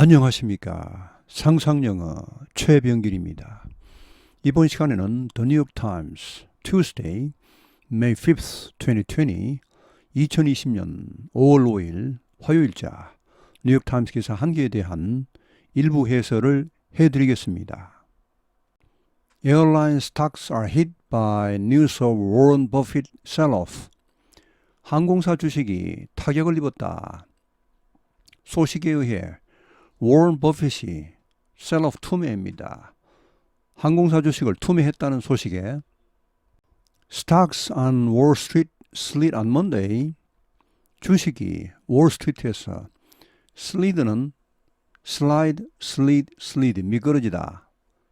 안녕하십니까. 상상영어 최병길입니다. 이번 시간에는 The New York Times Tuesday, May 5th, 2020 2020년 5월 5일 화요일자 뉴욕 타임스 기사 한 개에 대한 일부 해설을 해드리겠습니다. Airline stocks are hit by news of Warren Buffett sell-off. 항공사 주식이 타격을 입었다. 소식에 의해 워런 버핏이 셀오프 투매입니다. 항공사 주식을 투매했다는 소식에 Stocks on Wall Street slid on Monday. 주식이 월스트리트에서 슬리드는 슬라이드, 슬리드 미끄러지다,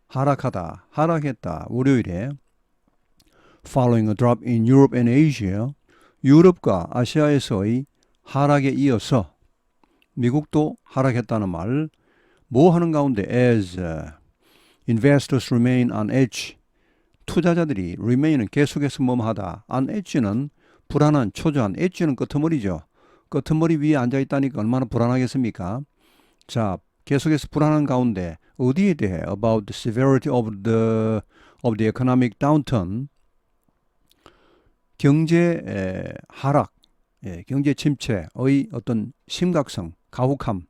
하락하다, 하락했다. 월요일에 Following a drop in Europe and Asia. 유럽과 아시아에서의 하락에 이어서 미국도 하락했다는 말. 뭐 하는 가운데 as investors remain on edge. 투자자들이 remain은 계속해서 뭐하다. on edge는 불안한, 초조한, edge는 끄트머리죠. 끄트머리 위에 앉아있다니까 얼마나 불안하겠습니까? 자, 계속해서 불안한 가운데 어디에 대해 about the severity of the economic downturn. 경제 하락, 경제 침체의 어떤 심각성, 가혹함,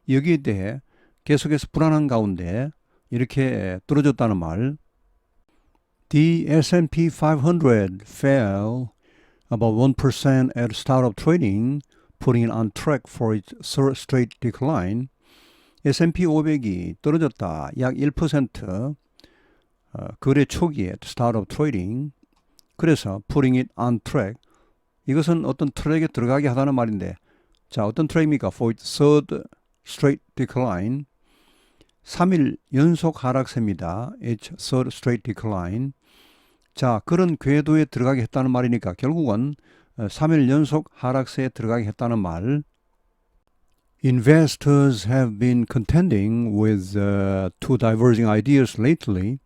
여기에 대해 계속해서 불안한 가운데 이렇게 떨어졌다는 말. The S&P 500 fell about 1% at the start of trading, putting it on track for its third straight decline. S&P 500이 떨어졌다. 약 1% 거래 초기에 at the start of trading. 그래서 putting it on track. 이것은 어떤 트랙에 들어가게 하다는 말인데, 자, 어떤 트랙입니까? For its third straight decline. 3일 연속 하락세입니다. It's third straight decline. 자, 그런 궤도에 들어가게 했다는 말이니까 결국은 3일 연속 하락세에 들어가게 했다는 말. Investors have been contending with two diverging ideas lately.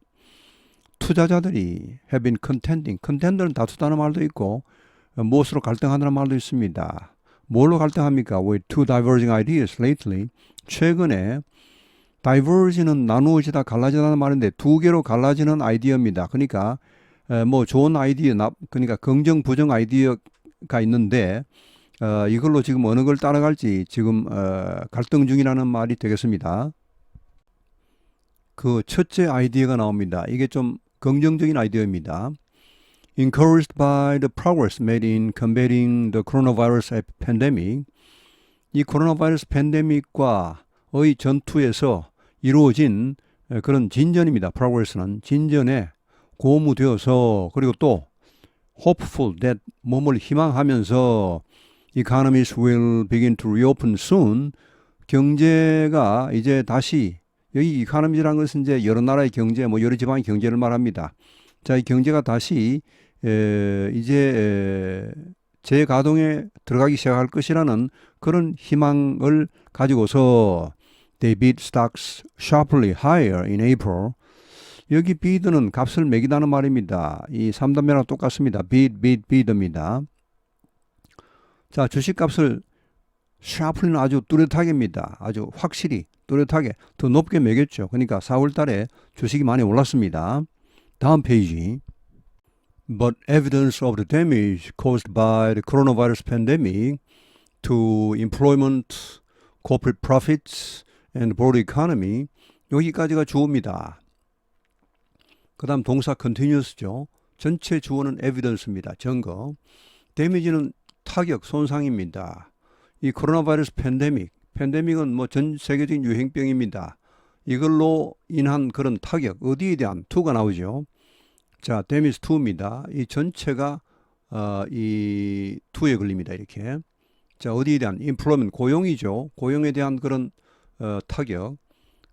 투자자들이 have been contending. contend는 다투다는 말도 있고 무엇으로 갈등하는 말도 있습니다. 뭘로 갈등합니까? With two diverging ideas lately. 최근에 diverge는 나누어지다, 갈라지다는 말인데 두 개로 갈라지는 아이디어입니다. 그러니까 뭐 좋은 아이디어, 그러니까 긍정, 부정 아이디어가 있는데 이걸로 지금 어느 걸 따라갈지 지금 갈등 중이라는 말이 되겠습니다. 그 첫째 아이디어가 나옵니다. 이게 좀 긍정적인 아이디어입니다. Encouraged by the progress made in combating the coronavirus pandemic. 이 코로나 바이러스 팬데믹과의 전투에서 이루어진 그런 진전입니다. progress는 진전에 고무되어서, 그리고 또 hopeful that 몸을 희망하면서 economies will begin to reopen soon. 경제가 이제 다시, 여기 economies라는 것은 이제 여러 나라의 경제, 뭐 여러 지방의 경제를 말합니다. 자, 이 경제가 다시 이제 재가동에 들어가기 시작할 것이라는 그런 희망을 가지고서 they bid stocks sharply higher in April. 여기 bid는 값을 매기다는 말입니다. 이 3단면하고 똑같습니다. bid입니다. 자, 주식값을 sharply는 아주 뚜렷하게입니다. 아주 확실히 뚜렷하게 더 높게 매겼죠. 그러니까 4월 달에 주식이 많이 올랐습니다. 다음 페이지. But evidence of the damage caused by the coronavirus pandemic to employment, corporate profits, and broader economy. 여기까지가 주어입니다. 그 다음 동사 continuous죠. 전체 주어는 evidence입니다. 증거. damage는 타격, 손상입니다. 이 코로나 바이러스 팬데믹은 뭐 전 세계적인 유행병입니다. 이걸로 인한 그런 타격, 어디에 대한 to가 나오죠. 자, damage to입니다. 이 전체가 이 to에 걸립니다. 이렇게. 자, 어디에 대한 employment, 고용이죠. 고용에 대한 그런 타격.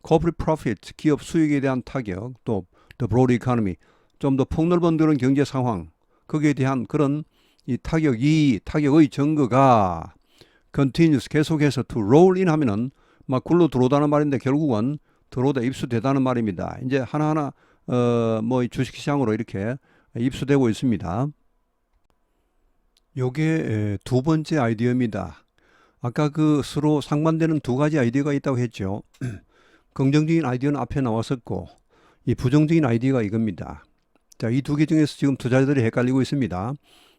corporate profit, 기업 수익에 대한 타격. 또 the broad economy, 좀 더 폭넓은 그런 경제 상황. 거기에 대한 그런 이 타격의 증거가 continuous, 계속해서 to roll in 하면은 막 굴러 들어오다는 말인데 결국은 들어오다 입수되다는 말입니다. 이제 하나하나 뭐 주식시장으로 이렇게 입수되고 있습니다. 요게 두 번째 아이디어입니다. 아까 그 서로 상반되는 두 가지 아이디어가 있다고 했죠. 긍정적인 아이디어는 앞에 나왔었고 이 부정적인 아이디어가 이겁니다. 자, 이 두 개 중에서 지금 투자자들이 헷갈리고 있습니다.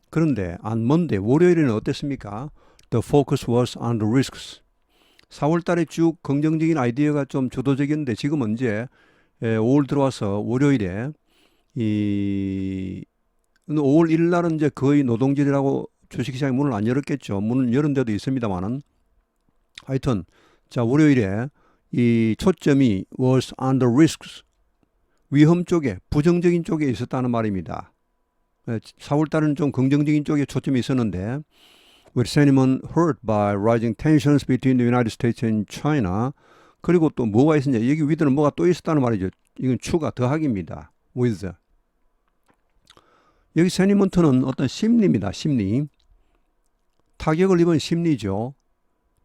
그런데 on Monday, 월요일에는 어땠습니까? The focus was on the risks. 4월 달에 쭉 긍정적인 아이디어가 좀 주도적이었는데 지금 언제 5월 들어와서 월요일에 5월 1일 날은 이제 거의 노동절이라고 주식시장이 문을 안 열었겠죠. 문을 열은 데도 있습니다만은 하여튼 자, 월요일에 이 초점이 was on the risks. 위험 쪽에, 부정적인 쪽에 있었다는 말입니다. 4월 달은 좀 긍정적인 쪽에 초점이 있었는데 with sentiment hurt by rising tensions between the United States and China. 그리고 또 뭐가 있었냐? 여기 위에는 뭐가 또 있었다는 말이죠. 이건 추가, 더하기입니다. with. 여기 sentiment는 어떤 심리입니다. 심리. 타격을 입은 심리죠.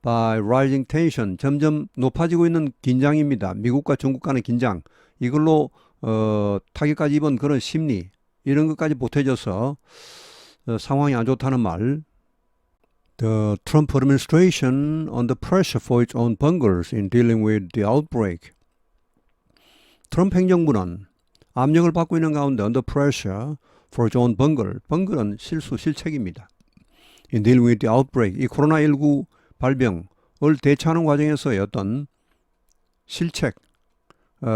by rising tension. 점점 높아지고 있는 긴장입니다. 미국과 중국 간의 긴장. 이걸로 타격까지 입은 그런 심리. 이런 것까지 보태져서 상황이 안 좋다는 말. The Trump administration under pressure for its own bungles in dealing with the outbreak. 트럼프 행정부는 압력을 받고 있는 가운데 under pressure for its own bungle. bungle은 실수, 실책입니다. in dealing with the outbreak. 이 코로나19 발병을 대처하는 과정에서의 어떤 실책,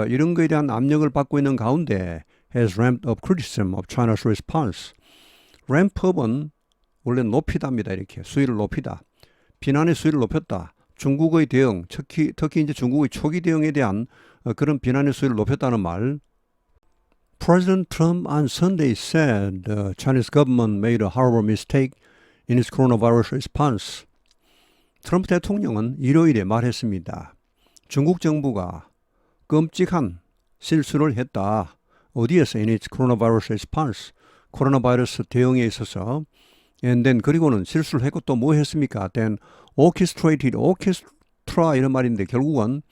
이런 거에 대한 압력을 받고 있는 가운데 has ramped up criticism of China's response. ramp up은 원래 높이다입니다. 이렇게 수위를 높이다. 비난의 수위를 높였다. 중국의 대응, 특히 이제 중국의 초기 대응에 대한 그런 비난의 수위를 높였다는 말. President Trump on Sunday said the Chinese government made a horrible mistake in its coronavirus response. 트럼프 대통령은 일요일에 말했습니다. 중국 정부가 끔찍한 실수를 했다. 어디에서? In its coronavirus response. 코로나 바이러스 대응에 있어서. And then 그리고는 실수를 했고 또 뭐 했습니까? Then orchestrated, orchestra 이런 말인데 결국은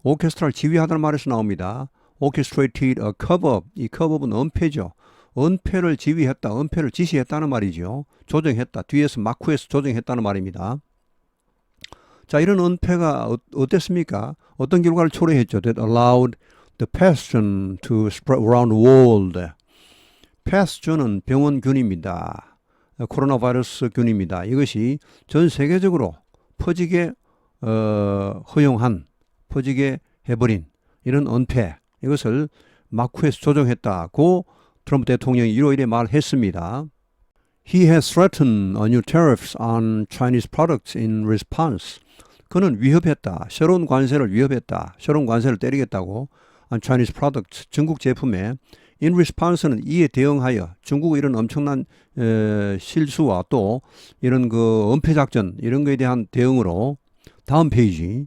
오케스트라를 지휘하다는 말에서 나옵니다. orchestrated a cover-up. 이 cover-up은 은폐죠. 은폐를 지휘했다, 은폐를 지시했다는 말이죠. 조정했다. 뒤에서 마쿠에서 조정했다는 말입니다. 자, 이런 은폐가 어땠습니까? 어떤 결과를 초래했죠? That allowed the pathogen to spread around the world. pathogen은 병원균입니다. 코로나 바이러스 균입니다. 이것이 전 세계적으로 퍼지게 허용한, 퍼지게 해버린 이런 은폐, 이것을 마쿠에서 조정했다고 트럼프 대통령이 일요일에 말했습니다. He has threatened new tariffs on Chinese products in response. 그는 위협했다. 새로운 관세를 위협했다. 새로운 관세를 때리겠다고 on Chinese products, 중국 제품에 in response는 이에 대응하여 중국의 이런 엄청난 실수와 또 이런 그 은폐 작전 이런 거에 대한 대응으로 다음 페이지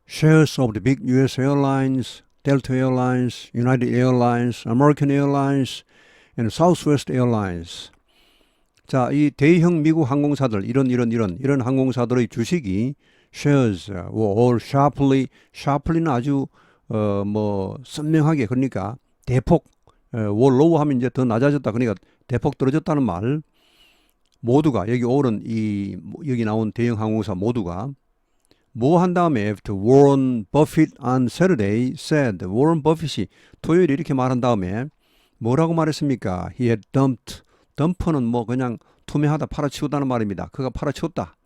shares of the big US airlines, Delta Airlines, United Airlines, American Airlines, and Southwest Airlines. 자, 이 대형 미국 항공사들 이런 항공사들의 주식이 shares were all sharply는 아주 뭐 선명하게 그러니까 대폭 were low 하면 이제 더 낮아졌다 그러니까 대폭 떨어졌다는 말. 모두가 여기 all은 이 여기 나온 대형 항공사 모두가 뭐 한 다음에 after Warren Buffett on Saturday said 워런 버핏이 토요일에 이렇게 말한 다음에 뭐라고 말했습니까? He had dumped. 덤프는 뭐 그냥 투매하다 팔아치우다는 말입니다. 그가 팔아치웠다.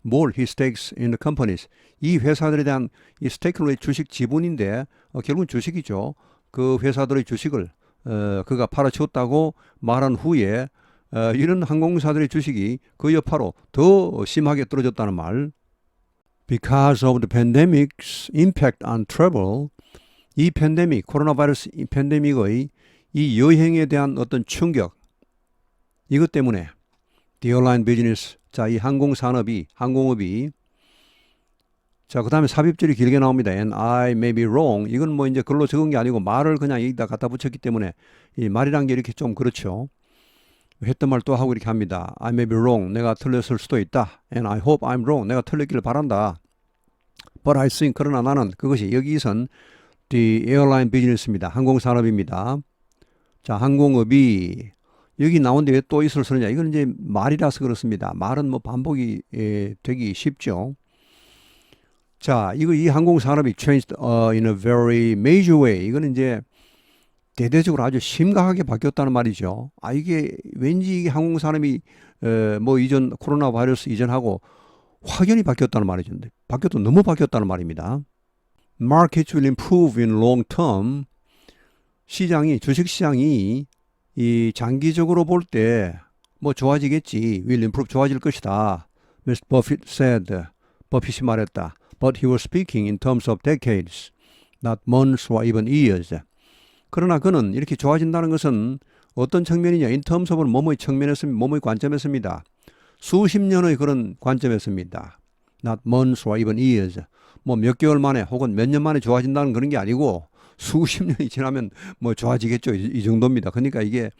뭘? His stakes in the companies. 이 회사들에 대한 이 스테이크는 주식 지분인데 결국은 주식이죠. 그 회사들의 주식을 그가 팔아치웠다고 말한 후에 이런 항공사들의 주식이 그 여파로 더 심하게 떨어졌다는 말. Because of the pandemic's impact on travel. 이 팬데믹, 코로나 바이러스 팬데믹의 이 여행에 대한 어떤 충격, 이것 때문에 the airline business, 자, 이 항공업이 자, 그 다음에 삽입절이 길게 나옵니다. And I may be wrong. 이건 뭐 이제 글로 적은 게 아니고 말을 그냥 여기다 갖다 붙였기 때문에 이 말이란 게 이렇게 좀 그렇죠. 했던 말 또 하고 이렇게 합니다. I may be wrong. 내가 틀렸을 수도 있다. And I hope I'm wrong. 내가 틀렸기를 바란다. But I think, 그러나 나는 그것이 여기선 the airline business입니다. 항공산업입니다. 자, 항공업이 여기 나온데 왜 또 is를 쓰느냐. 이건 이제 말이라서 그렇습니다. 말은 뭐 반복이 되기 쉽죠. 자, 이 항공 산업이 changed in a very major way. 이거는 이제 대대적으로 아주 심각하게 바뀌었다는 말이죠. 이게 왠지 이게 항공 산업이 뭐 이전 코로나 바이러스 이전하고 확연히 바뀌었다는 말이죠. 너무 바뀌었다는 말입니다. Markets will improve in long term. 주식 시장이 이 장기적으로 볼 때 뭐 좋아지겠지. will improve 좋아질 것이다. Mr. Buffett said. 버핏이 말했다. But he was speaking in terms of decades, not months or even years. 그러나 그는 이렇게 좋아진다는 것은 어떤 측면이냐? in terms of는 뭐뭐의 측면에서 뭐뭐의 관점에서입니다. 수십 년의 그런 관점에서입니다. Not months or even years. 뭐 몇 개월 만에 혹은 몇 년 만에 좋아진다는 그런 게 아니고 수십 년이 지나면 뭐 좋아지겠죠. 이 정도입니다. 그러니까 이게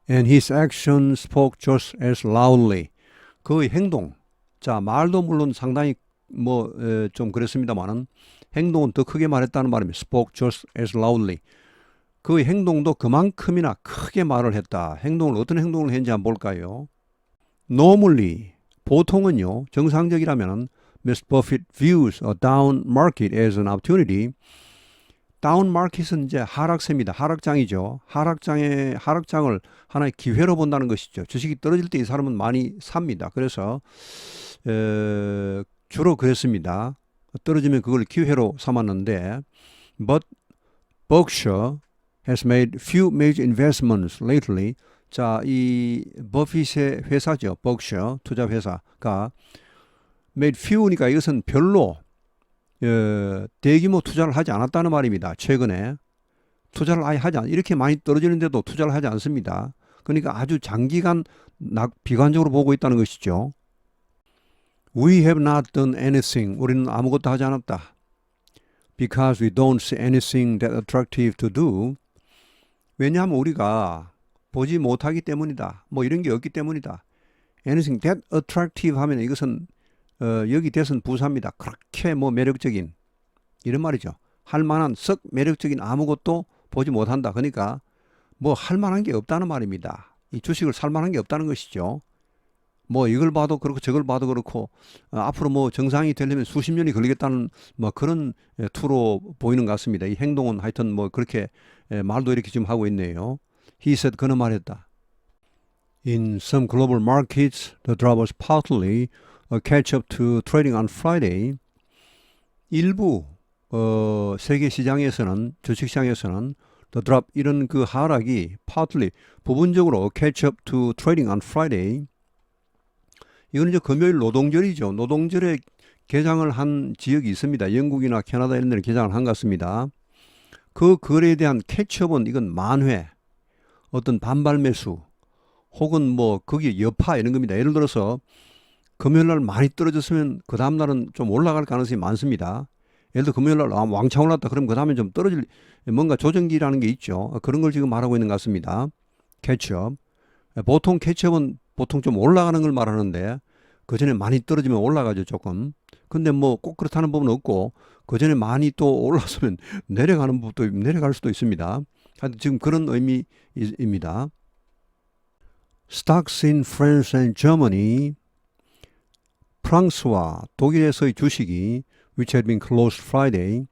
And his actions spoke just as loudly. 그의 행동. 자, 말도 물론 상당히 뭐 좀 그랬습니다만은 행동은 더 크게 말했다는 말입니다. Spoke just as loudly. 그의 행동도 그만큼이나 크게 말을 했다. 어떤 행동을 했는지 한번 볼까요? Normally, 보통은요, 정상적이라면 Mr. Buffett views a down market as an opportunity. 다운 마켓은 이제 하락세입니다. 하락장이죠. 하락장을 하나의 기회로 본다는 것이죠. 주식이 떨어질 때 이 사람은 많이 삽니다. 그래서 주로 그랬습니다. 떨어지면 그걸 기회로 삼았는데 But Berkshire has made few major investments lately. 자, 이 버핏의 회사죠. Berkshire 투자 회사가 made few니까 이것은 별로 대규모 투자를 하지 않았다는 말입니다. 최근에 투자를 아예 하지 않 이렇게 많이 떨어지는데도 투자를 하지 않습니다. 그러니까 아주 장기간 비관적으로 보고 있다는 것이죠. We have not done anything. 우리는 아무것도 하지 않았다. Because we don't see anything that attractive to do. 왜냐하면 우리가 보지 못하기 때문이다. 뭐 이런 게 없기 때문이다. Anything that attractive 하면 이것은 여기 대선 부사입니다. 그렇게 뭐 매력적인 이런 말이죠. 할 만한 썩 매력적인 아무것도 보지 못한다. 그러니까 뭐 할 만한 게 없다는 말입니다. 이 주식을 살 만한 게 없다는 것이죠. 뭐 이걸 봐도 그렇고 저걸 봐도 그렇고 앞으로 뭐 정상이 되려면 수십 년이 걸리겠다는 뭐 그런 투로 보이는 것 같습니다. 이 행동은 하여튼 뭐 그렇게 말도 이렇게 지금 하고 있네요. He said, 그는 말했다. In some global markets, the drop was partly a catch-up to trading on Friday. 일부 세계 시장에서는 주식시장에서는 the drop 이런 그 하락이 partly 부분적으로 catch-up to trading on Friday. 이건 이제 금요일 노동절이죠. 노동절에 개장을 한 지역이 있습니다. 영국이나 캐나다 이런 데는 개장을 한 것 같습니다. 그 거래에 대한 캐치업은 이건 만회, 어떤 반발 매수, 혹은 뭐 거기에 여파 이런 겁니다. 예를 들어서 금요일 날 많이 떨어졌으면 그 다음 날은 좀 올라갈 가능성이 많습니다. 예를 들어 금요일 날 왕창 올랐다 그러면 그 다음에 좀 떨어질 뭔가 조정기라는 게 있죠. 그런 걸 지금 말하고 있는 것 같습니다. 캐치업. 보통 캐치업은 보통 좀 올라가는 걸 말하는데 그 전에 많이 떨어지면 올라가죠 조금. 근데 뭐 꼭 그렇다는 법은 없고 그 전에 많이 또 올랐으면 내려갈 수도 있습니다. 하여튼 지금 그런 의미입니다. Stocks in France and Germany. 프랑스와 독일에서의 주식이 which had been closed Friday.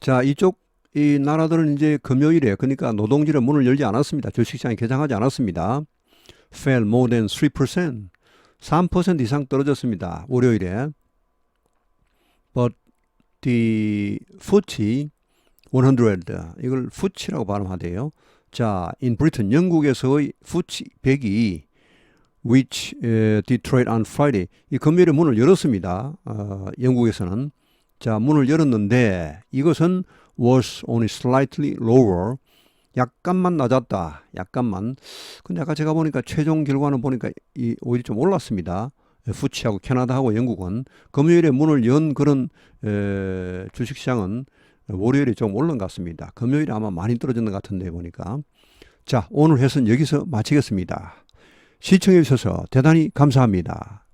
자, 이 나라들은 이제 금요일에 그러니까 노동절에 문을 열지 않았습니다. 주식시장이 개장하지 않았습니다. fell more than 3%. 3% 이상 떨어졌습니다. 월요일에. But the FTSE 100, 이걸 FTSE라고 발음하대요. 자, in Britain, 영국에서의 FTSE 100이 which did trade on Friday. 이 금요일에 문을 열었습니다. 영국에서는. 자, 문을 열었는데 이것은 was only slightly lower. 약간만 낮았다. 약간만. 근데 아까 제가 보니까 최종 결과는 보니까 오히려 좀 올랐습니다. FTSE하고 캐나다하고 영국은 금요일에 문을 연 그런 주식시장은 월요일에 좀 올른 것 같습니다. 금요일에 아마 많이 떨어졌는 것 같은데 보니까. 자, 오늘 회선 여기서 마치겠습니다. 시청해 주셔서 대단히 감사합니다.